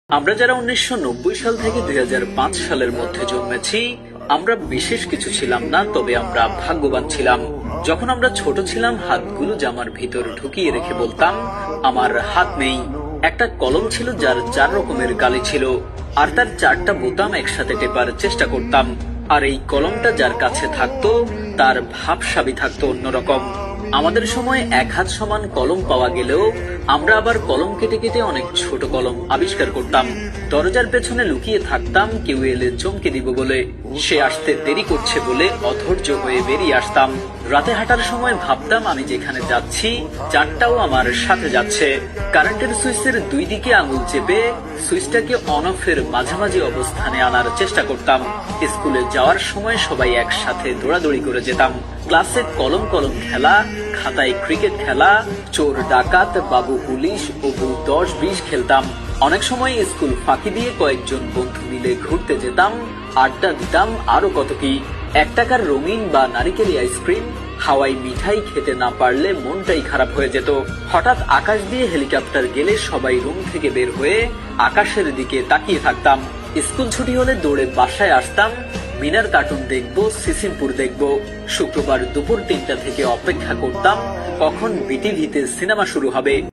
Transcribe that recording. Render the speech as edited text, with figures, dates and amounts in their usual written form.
আমরা যারা 1990 সাল থেকে 2005 সালের মধ্যে জন্মেছি, আমরা বিশেষ কিছু ছিলাম না, তবে আমরা ভাগ্যবান ছিলাম। যখন আমরা ছোট ছিলাম, হাতগুলো জামার ভিতর ঢুকিয়ে রেখে বলতাম, আমার হাত নেই। একটা কলম ছিল যার 4 রকমের কালি ছিল, আর তার 4টা বোতাম একসাথে টেপার চেষ্টা করতাম। আর এই কলমটা যার কাছে থাকতো, তার ভাবসাবি থাকতো অন্যরকম। আমাদের সময় 1 হাত সমান কলম পাওয়া গেলেও আমরা আবার কলম কেটে কেটে অনেক ছোট কলম আবিষ্কার করতাম। দরজার পেছনে লুকিয়ে থাকতাম, কেউ এলে চমকে দিব বলে। সে আসতে দেরি করছে বলে অধৈর্য হয়ে বেরিয়ে আসতাম। রাতে হাঁটার সময় ভাবতাম, আমি যেখানে যাচ্ছি 4টাও আমার সাথে যাচ্ছে। কারেন্টের সুইচের 2 দিকে আঙুল চেপে সুইচটাকে অন অফের মাঝামাঝি অবস্থানে আনার চেষ্টা করতাম। স্কুলে যাওয়ার সময় সবাই একসাথে দৌড়াদৌড়ি করে যেতাম। ক্লাসে কলম কলম খেলা, খাতায় ক্রিকেট খেলা, চোর ডাকাত, বাবু পুলিশ ও বউ 10-20 খেলতাম। অনেক সময় স্কুল ফাঁকি দিয়ে কয়েকজন বন্ধু মিলে ঘুরতে যেতাম, আড্ডা দিতাম, আরো কত কি। 1 টাকার রঙিন বা নারিকেলি আইসক্রিম, হাওয়াই মিঠাই খেতে না পারলে মনটাই খারাপ হয়ে যেত। হঠাৎ আকাশ দিয়ে হেলিকপ্টার গেলে সবাই রুম থেকে বের হয়ে আকাশের দিকে তাকিয়ে থাকতাম। স্কুল ছুটি হলে দৌড়ে বাসায় আসতাম, মিনার কার্টুন দেখবো, সিসিমপুর দেখবো। শুক্রবার দুপুর 3টা থেকে অপেক্ষা করতাম কখন বিটিভিতে সিনেমা শুরু হবে।